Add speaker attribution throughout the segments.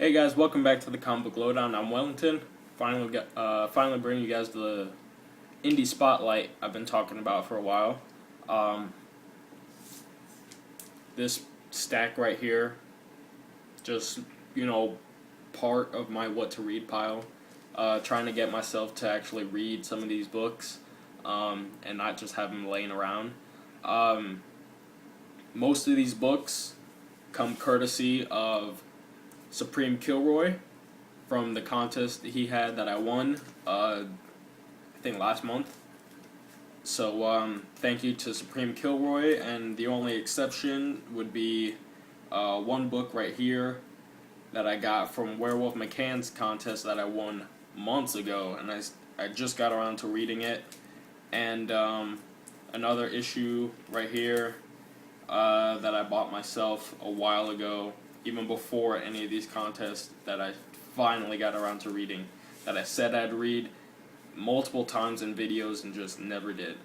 Speaker 1: Hey guys, welcome back to the Comic Book Lowdown. I'm Wellington. Finally bringing you guys the indie spotlight I've been talking about for a while. Um, this stack right here, just part of my what to read pile. Trying to get myself to actually read some of these books, and not just have them laying around. Most of these books come courtesy of Supreme Kilroy from the contest he had that I won, I think last month. So thank you to Supreme Kilroy, and the only exception would be one book right here that I got from Werewolf McCann's contest that I won months ago, and I just got around to reading it, and another issue right here that I bought myself a while ago, even before any of these contests, that I finally got around to reading, that I said I'd read multiple times in videos and just never did.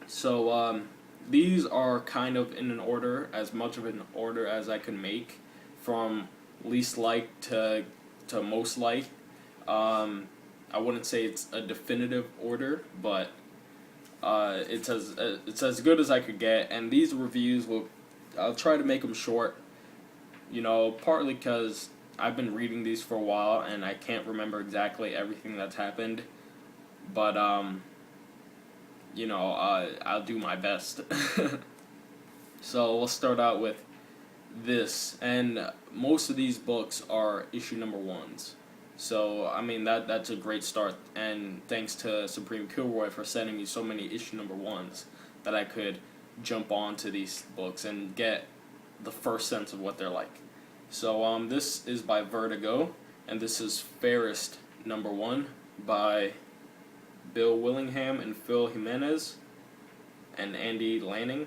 Speaker 1: So these are kind of in an order, as much of an order as I could make, from least liked to most liked. I wouldn't say it's a definitive order, but it's as good as I could get. And these reviews I'll try to make them short. Partly because I've been reading these for a while and I can't remember exactly everything that's happened, but I'll do my best. So we'll start out with this, and most of these books are issue number ones. So I mean that's a great start, and thanks to Supreme Kilroy for sending me so many issue number ones that I could jump onto these books and get the first sense of what they're like. So this is by Vertigo, and this is Fairest number 1 by Bill Willingham and Phil Jimenez and Andy Lanning.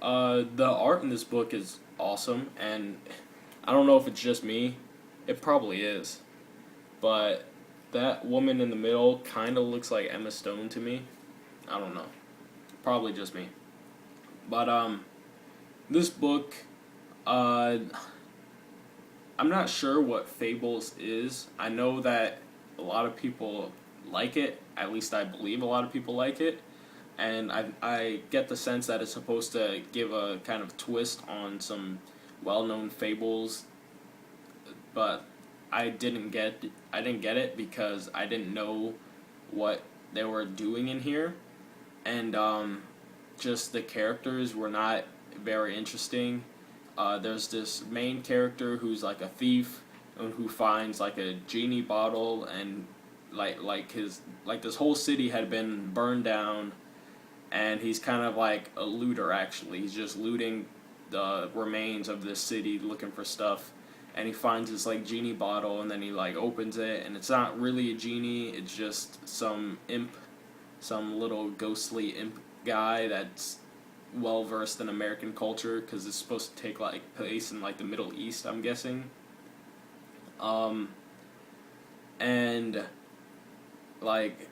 Speaker 1: The art in this book is awesome, and I don't know if it's just me. It probably is, but that woman in the middle kind of looks like Emma Stone to me. I don't know. Probably just me. But this book, I'm not sure what Fables is. I know that a lot of people like it. At least I believe a lot of people like it. And I get the sense that it's supposed to give a kind of twist on some well-known fables, but I didn't get it because I didn't know what they were doing in here, and just the characters were not very interesting. There's this main character who's like a thief and who finds like a genie bottle, and like this whole city had been burned down, and he's kind of like a looter. Actually, he's just looting the remains of this city, looking for stuff, and he finds this like genie bottle, and then he like opens it, and it's not really a genie, it's just some imp, some little ghostly imp guy that's well versed in American culture, because it's supposed to take like place in like the Middle East, I'm guessing. And like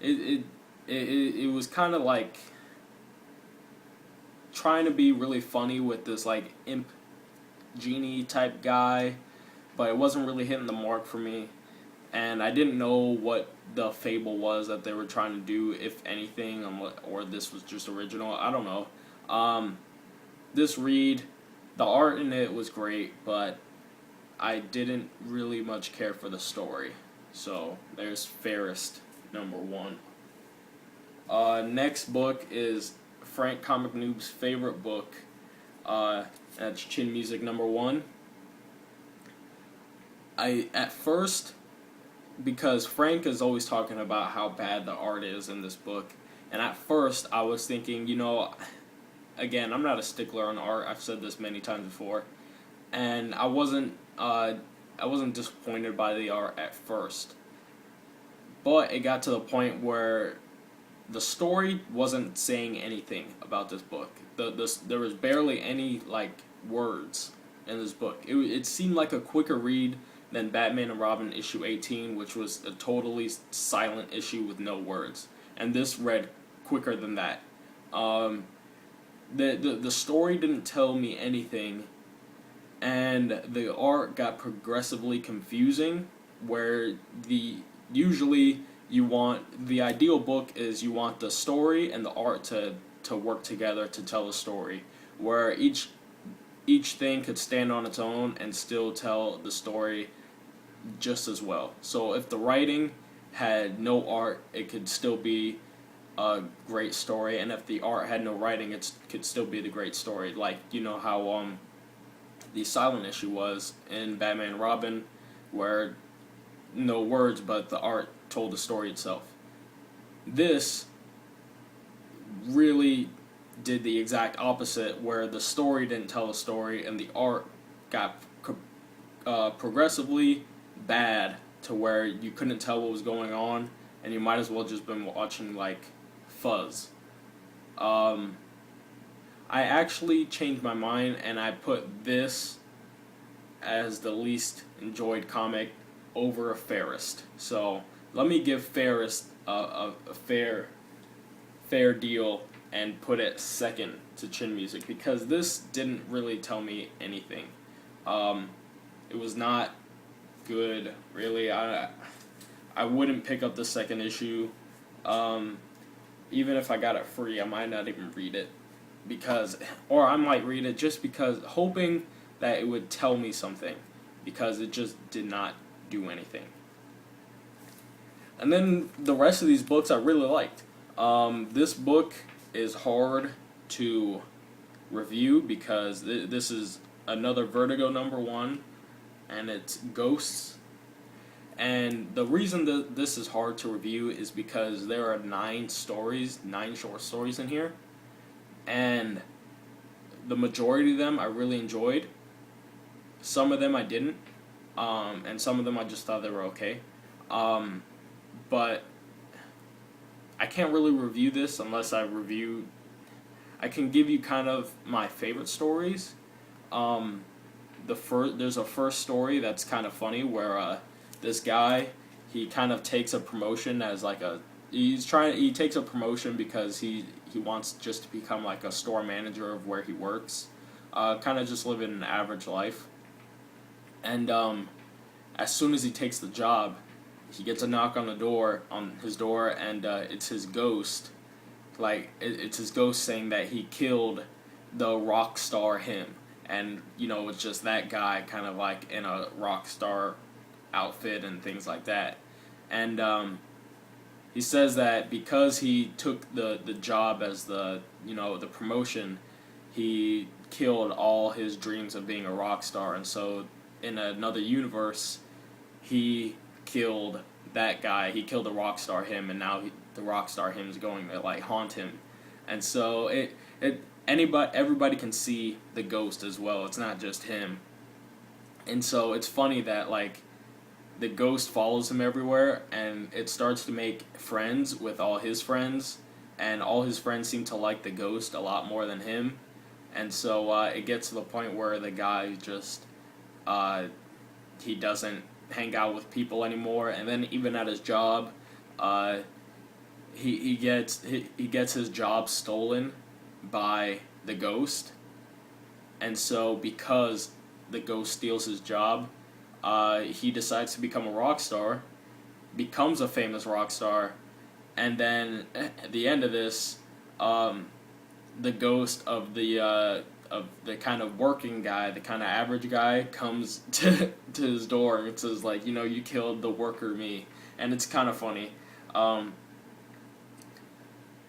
Speaker 1: it was kind of like trying to be really funny with this like imp genie type guy, but it wasn't really hitting the mark for me, and I didn't know what the fable was that they were trying to do, if anything, or this was just original. I don't know. This read, the art in it was great, but I didn't really much care for the story. So there's Fairest number 1. Next book is Frank Comic Noob's favorite book. That's Chin Music number 1. At first, because Frank is always talking about how bad the art is in this book, and at first I was thinking, again, I'm not a stickler on art. I've said this many times before, and I wasn't disappointed by the art at first, but it got to the point where the story wasn't saying anything about this book. There was barely any like words in this book. It seemed like a quicker read than Batman and Robin issue 18, which was a totally silent issue with no words. And this read quicker than that. The story didn't tell me anything and the art got progressively confusing, where usually you want, the ideal book is you want the story and the art to work together to tell a story, where each thing could stand on its own and still tell the story just as well. So if the writing had no art, it could still be a great story, and if the art had no writing, it could still be the great story. Like, you know how the silent issue was in Batman and Robin, where no words but the art told the story itself. This really did the exact opposite, where the story didn't tell the story and the art got progressively bad to where you couldn't tell what was going on, and you might as well just been watching like Fuzz. I actually changed my mind and I put this as the least enjoyed comic over Fairest. So let me give Fairest a fair deal and put it second to Chin Music, because this didn't really tell me anything. It was not good, really. I wouldn't pick up the second issue. Even if I got it free, I might not even read it, or I might read it just because, hoping that it would tell me something, because it just did not do anything. And then the rest of these books I really liked. This book is hard to review because this is another Vertigo #1, and it's Ghosts. And the reason that this is hard to review is because there are 9 short stories in here, and the majority of them I really enjoyed. Some of them I didn't, and some of them I just thought they were okay. But I can't really review this unless I can give you kind of my favorite stories. There's a first story that's kind of funny, where this guy, he kind of takes a promotion as like he takes a promotion because he wants just to become like a store manager of where he works, kind of just living an average life. And as soon as he takes the job, he gets a knock on his door, and it's his ghost. Like, it's his ghost saying that he killed the rock star him, and it's just that guy kind of like in a rock star outfit and things like that. And he says that because he took the job as the promotion, he killed all his dreams of being a rock star, and so in another universe, he killed that guy. He killed the rock star him, and now the rock star him is going to like haunt him. And so everybody can see the ghost as well. It's not just him. And so it's funny that like the ghost follows him everywhere, and it starts to make friends with all his friends, and all his friends seem to like the ghost a lot more than him. And so it gets to the point where the guy just he doesn't hang out with people anymore, and then even at his job, he gets his job stolen by the ghost. And so because the ghost steals his job, he decides to become a rock star, becomes a famous rock star, and then at the end of this, the ghost of the kind of working guy, the kind of average guy, comes to his door and says like, you killed the worker me, and it's kind of funny.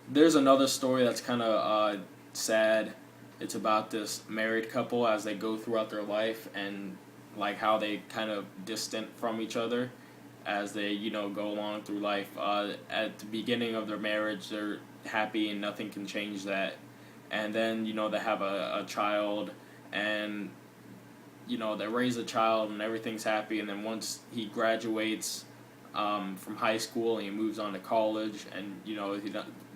Speaker 1: There's another story that's kind of sad. It's about this married couple as they go throughout their life, and like how they kind of distant from each other as they go along through life. At the beginning of their marriage, they're happy and nothing can change that. And then they have a child, and they raise a child and everything's happy. And then once he graduates from high school and he moves on to college, and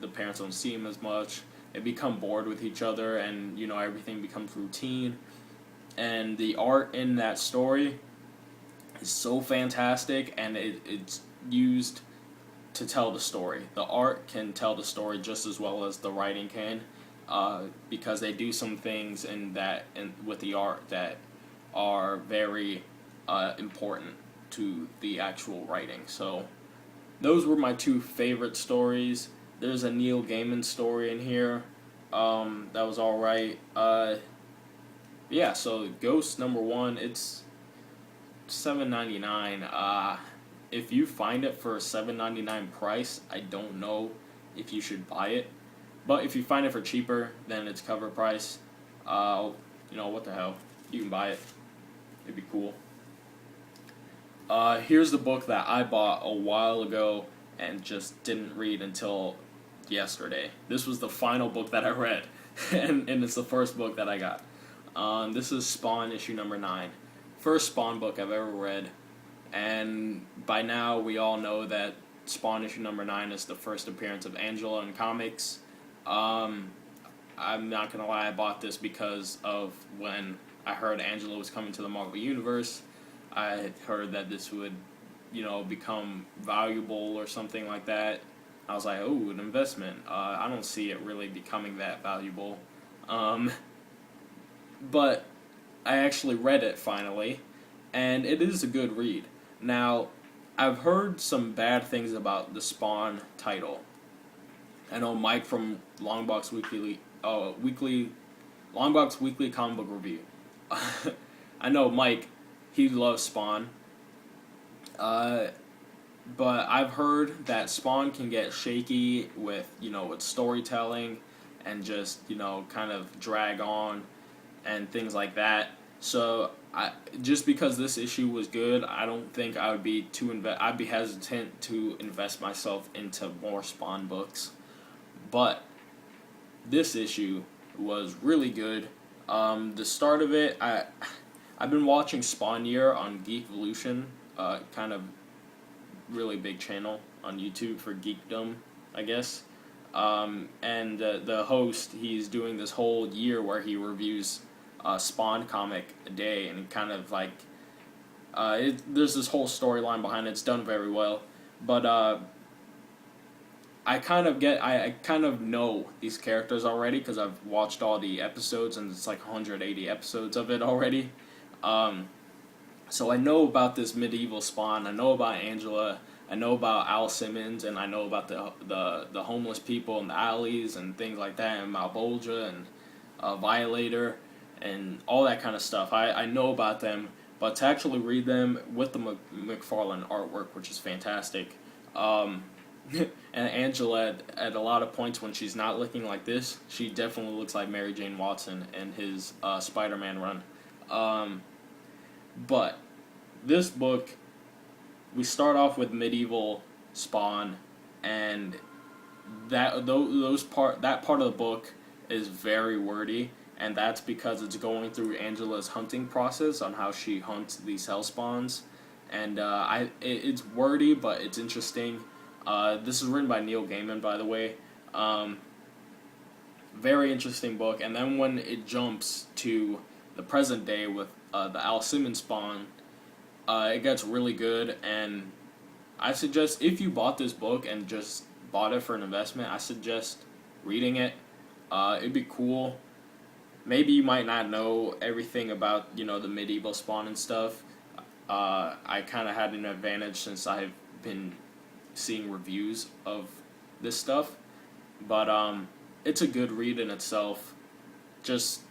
Speaker 1: the parents don't see him as much, they become bored with each other, and everything becomes routine. And the art in that story is so fantastic, and it's used to tell the story. The art can tell the story just as well as the writing can, because they do some things with the art that are very important to the actual writing. So those were my two favorite stories. There's a Neil Gaiman story in here that was all right. Yeah, so Ghost #1, it's $7.99. If you find it for a $7.99 price, I don't know if you should buy it. But if you find it for cheaper than its cover price, what the hell? You can buy it. It'd be cool. Here's the book that I bought a while ago and just didn't read until yesterday. This was the final book that I read, and it's the first book that I got. This is Spawn issue #9. First Spawn book I've ever read, and by now we all know that Spawn issue #9 is the first appearance of Angela in comics. I'm not gonna lie, I bought this because of when I heard Angela was coming to the Marvel Universe. I had heard that this would, become valuable or something like that. I was like, oh, an investment. I don't see it really becoming that valuable. But I actually read it finally, and it is a good read. Now, I've heard some bad things about the Spawn title. I know Mike from Longbox Weekly Comic Book Review. I know Mike, he loves Spawn. But I've heard that Spawn can get shaky with storytelling and just, kind of drag on and things like that. So just because this issue was good, I don't think I would be I'd be hesitant to invest myself into more Spawn books. But this issue was really good. The start of it, I've been watching Spawn Year on Geekvolution, kind of really big channel on YouTube for geekdom, I guess. And the host, he's doing this whole year where he reviews Spawn comic a day, and kind of like there's this whole storyline behind it. It's done very well, but I kind of know these characters already because I've watched all the episodes, and it's like 180 episodes of it already. So I know about this medieval Spawn. I know about Angela. I know about Al Simmons, and I know about the homeless people in the alleys and things like that, and Malbolgia and Violator and all that kind of stuff. I know about them, but to actually read them with the McFarlane artwork, which is fantastic. And Angela, at a lot of points when she's not looking like this, she definitely looks like Mary Jane Watson in his Spider-Man run. But this book, we start off with medieval Spawn, and that part of the book is very wordy, and that's because it's going through Angela's hunting process on how she hunts these hellspawns, and it's wordy, but it's interesting. This is written by Neil Gaiman, by the way. Very interesting book. And then when it jumps to the present day with the Al Simmons Spawn, it gets really good. And I suggest, if you bought this book and just bought it for an investment, I suggest reading it. It'd be cool. Maybe you might not know everything about the medieval Spawn and stuff. I kind of had an advantage since I've been seeing reviews of this stuff, but it's a good read in itself. Just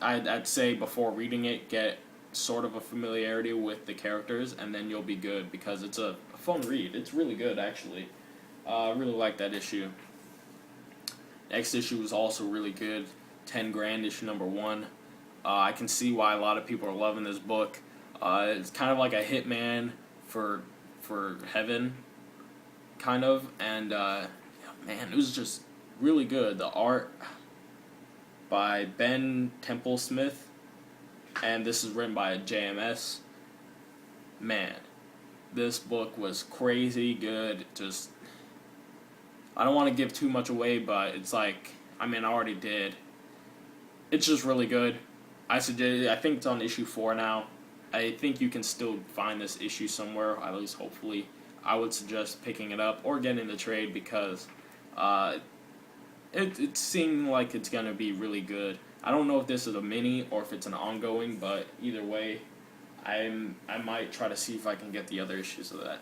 Speaker 1: I'd say before reading it, get sort of a familiarity with the characters, and then you'll be good, because it's a fun read. It's really good, actually. I really like that issue. Next issue was also really good. 10 grand issue #1. I can see why a lot of people are loving this book. It's kind of like a Hitman for heaven, kind of, and man, it was just really good. The art by Ben Templesmith, and this is written by JMS. Man, this book was crazy good. Just, I don't want to give too much away, but it's like, I already did. It's just really good. I think it's on issue 4 now. I think you can still find this issue somewhere, at least hopefully. I would suggest picking it up or getting the trade, because it seemed like it's going to be really good. I don't know if this is a mini or if it's an ongoing, but either way, I might try to see if I can get the other issues of that.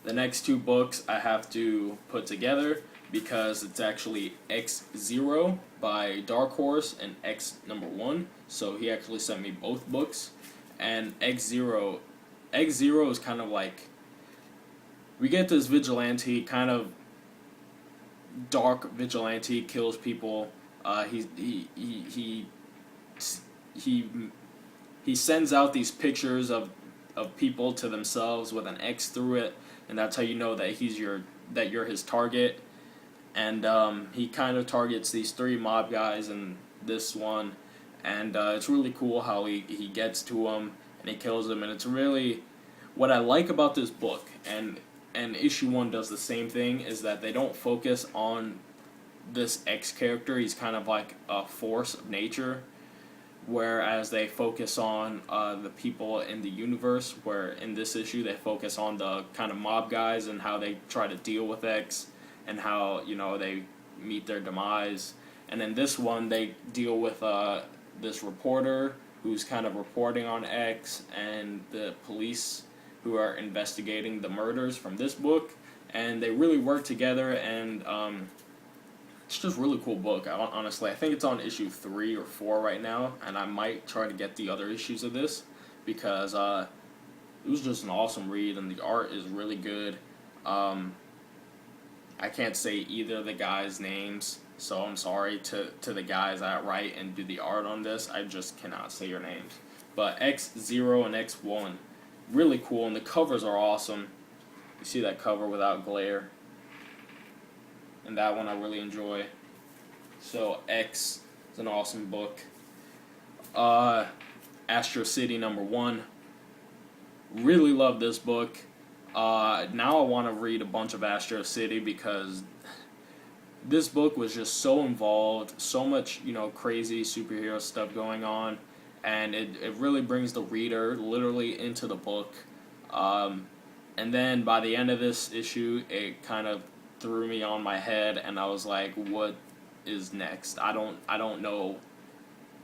Speaker 1: The next two books I have to put together because it's actually X Zero by Dark Horse and X number 1. So he actually sent me both books. And X Zero is kind of like, we get this vigilante, kind of dark vigilante, kills people. He sends out these pictures of people to themselves with an X through it, and that's how you know that you're his target. And he kind of targets these 3 mob guys in this one, and it's really cool how he gets to them and he kills them. And it's really what I like about this book, and issue 1 does the same thing, is that they don't focus on this X character. He's kind of like a force of nature, whereas they focus on the people in the universe, where in this issue they focus on the kind of mob guys and how they try to deal with X and how, you know, they meet their demise. And in this one they deal with this reporter who's kind of reporting on X and the police who are investigating the murders from this book, and they really work together. And it's just a really cool book. Honestly, I think it's on issue 3 or 4 right now, and I might try to get the other issues of this because it was just an awesome read, and the art is really good. I can't say either of the guys' names, so I'm sorry to the guys that write and do the art on this. I just cannot say your names. But X0 and X1, really cool, and the covers are awesome. You see that cover without glare, and that one I really enjoy. So X is an awesome book. Astro City #1, really love this book. Now I want to read a bunch of Astro City because this book was just so involved, so much, you know, crazy superhero stuff going on, and it really brings the reader literally into the book. And then by the end of this issue, it kind of threw me on my head, and I was like, what is next? I don't know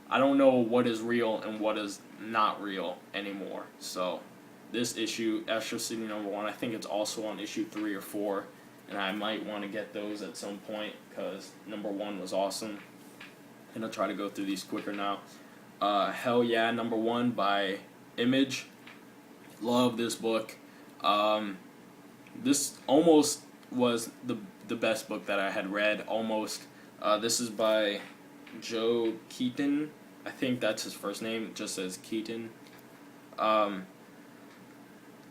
Speaker 1: what is real and what is not real anymore. So this issue, Astro City #1, I think it's also on issue 3 or 4, and I might want to get those at some point because #1 was awesome. And I'll try to go through these quicker now. Hell Yeah #1 by Image. Love this book. This almost was the best book that I had read, almost. This is by Joe Keaton. I think that's his first name. It just says Keaton.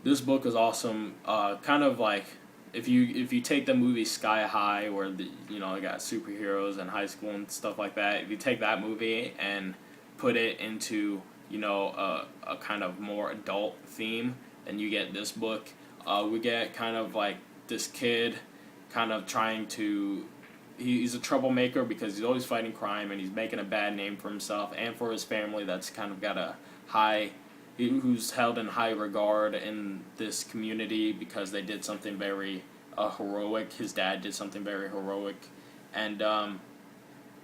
Speaker 1: This book is awesome. Kind of like if you take the movie Sky High, where they got superheroes in high school and stuff like that. If you take that movie and put it into a kind of more adult theme, then you get this book. We get kind of like this kid kind of trying to, he's a troublemaker because he's always fighting crime and he's making a bad name for himself and for his family that's kind of got who's held in high regard in this community because they did something very heroic. His dad did something very heroic. And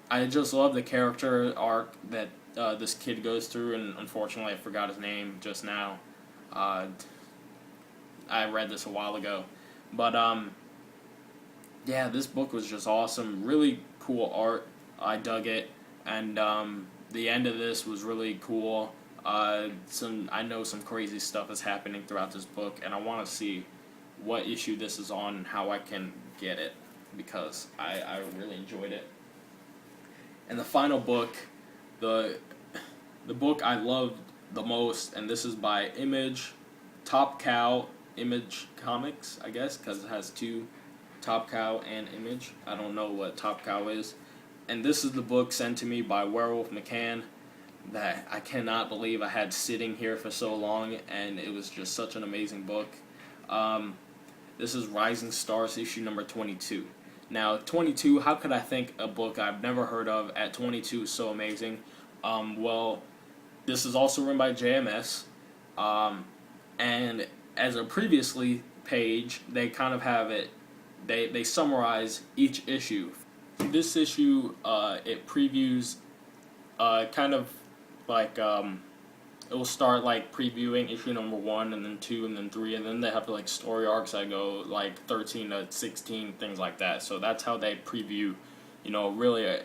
Speaker 1: I just love the character arc that this kid goes through, and unfortunately I forgot his name just now. I read this a while ago. But yeah, this book was just awesome. Really cool art. I dug it. And the end of this was really cool. I know some crazy stuff is happening throughout this book, and I want to see what issue this is on and how I can get it because I really enjoyed it. And the final book, the book I loved the most, and this is by Image, Top Cow, Image Comics, I guess, because it has two, Top Cow and Image. I don't know what Top Cow is. And this is the book sent to me by Werewolf McCann that I cannot believe I had sitting here for so long, and it was just such an amazing book. This is Rising Stars issue number 22. Now, 22, how could I think a book I've never heard of at 22 is so amazing? Well, this is also written by JMS, and as a previously page, they kind of have it, they summarize each issue this issue, it previews, kind of like, it will start like previewing issue number 1 and then 2 and then 3, and then they have like story arcs that go like 13 to 16, things like that. So that's how they preview, really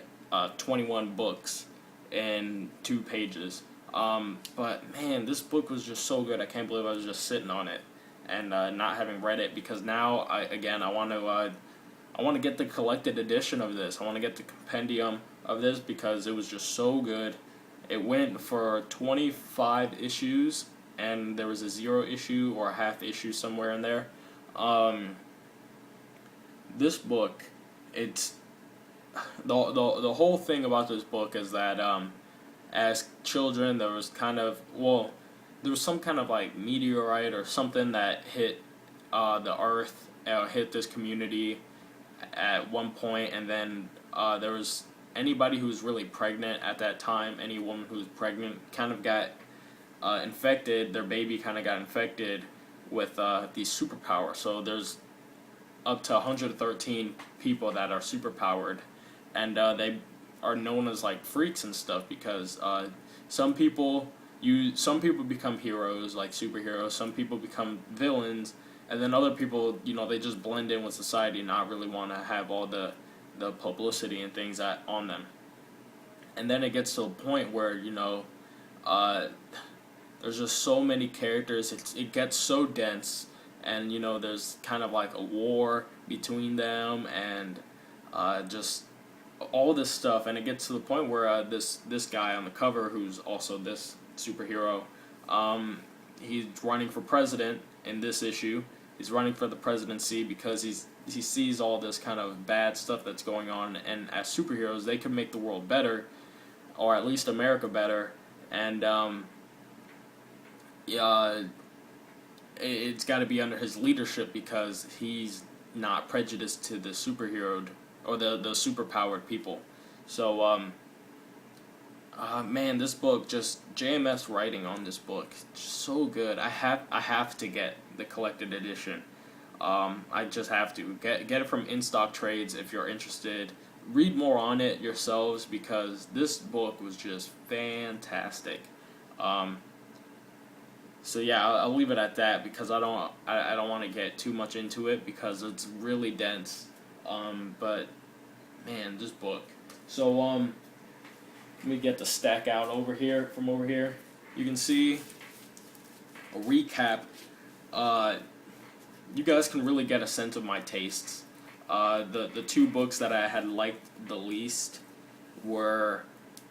Speaker 1: 21 books in 2 pages. But man, this book was just so good. I can't believe I was just sitting on it and not having read it, because now I want to get the collected edition of this. I want to get the compendium of this because it was just so good. It went for 25 issues, and there was a 0 issue or a half issue somewhere in there. This book, it's the whole thing about this book is that as children there was some kind of like meteorite or something that hit the earth, hit this community at one point, and then there was anybody who was really pregnant at that time, any woman who was pregnant kind of got infected, their baby kind of got infected with these superpowers. So there's up to 113 people that are superpowered, and they are known as like freaks and stuff because some people become heroes, like superheroes, some people become villains, and then other people, they just blend in with society, not really want to have all the publicity and things on them. And then it gets to a point where, there's just so many characters, it gets so dense, and, there's kind of like a war between them, and just all this stuff, and it gets to the point where this guy on the cover, who's also this superhero, he's running for president in this issue. He's running for the presidency because he sees all this kind of bad stuff that's going on, and as superheroes, they can make the world better, or at least America better, and it's got to be under his leadership because he's not prejudiced to the superhero or the superpowered people. So man, this book, just JMS writing on this book, so good. I have to get the collected edition. I just have to get it from In Stock Trades if you're interested. Read more on it yourselves because this book was just fantastic. So yeah, I'll leave it at that because I don't want to get too much into it because it's really dense. But man, this book. So let me get the stack out over here. From over here, you can see a recap. You guys can really get a sense of my tastes. The 2 books that I had liked the least were,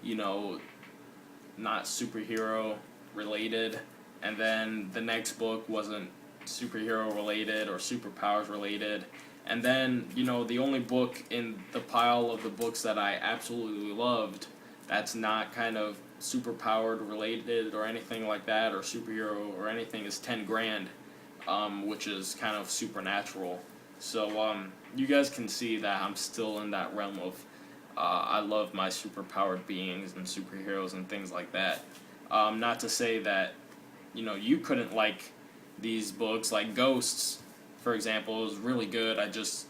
Speaker 1: not superhero related, and then the next book wasn't superhero related or superpowers related. And then, the only book in the pile of the books that I absolutely loved that's not kind of superpowered related or anything like that, or superhero or anything, is 10 Grand, which is kind of supernatural. So you guys can see that I'm still in that realm of I love my superpowered beings and superheroes and things like that. Not to say that you couldn't like these books, like Ghosts, for example, is really good. I just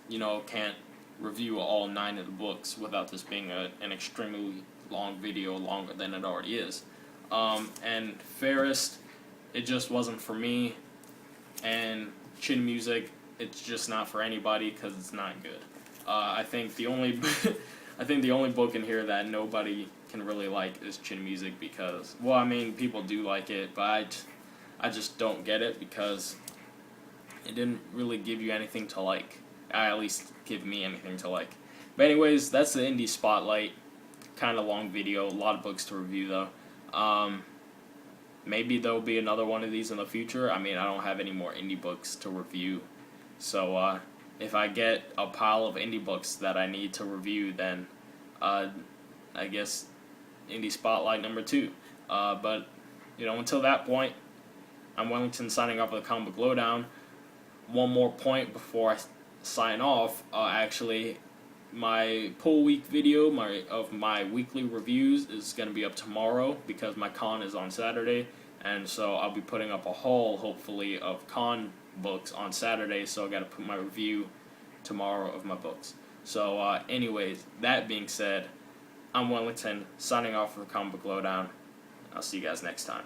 Speaker 1: can't review all 9 of the books without this being an extremely long video, longer than it already is. And Fairest, it just wasn't for me. And Chin Music, it's just not for anybody because it's not good. I think the only book in here that nobody can really like is Chin Music because, people do like it, but I just don't get it because it didn't really give you anything to like. At least give me anything to like. But anyways, that's the Indie Spotlight. Kind of long video, a lot of books to review though. Maybe there'll be another one of these in the future. I don't have any more indie books to review. So if I get a pile of indie books that I need to review, then I guess Indie Spotlight number 2. But until that point, I'm Wellington signing off with a Comic Book Lowdown. One more point before I sign off. My pull week video of my weekly reviews is going to be up tomorrow because my con is on Saturday, and so I'll be putting up a haul, hopefully, of con books on Saturday, so I got to put my review tomorrow of my books. So, anyways, that being said, I'm Wellington, signing off for Comic Book Lowdown. I'll see you guys next time.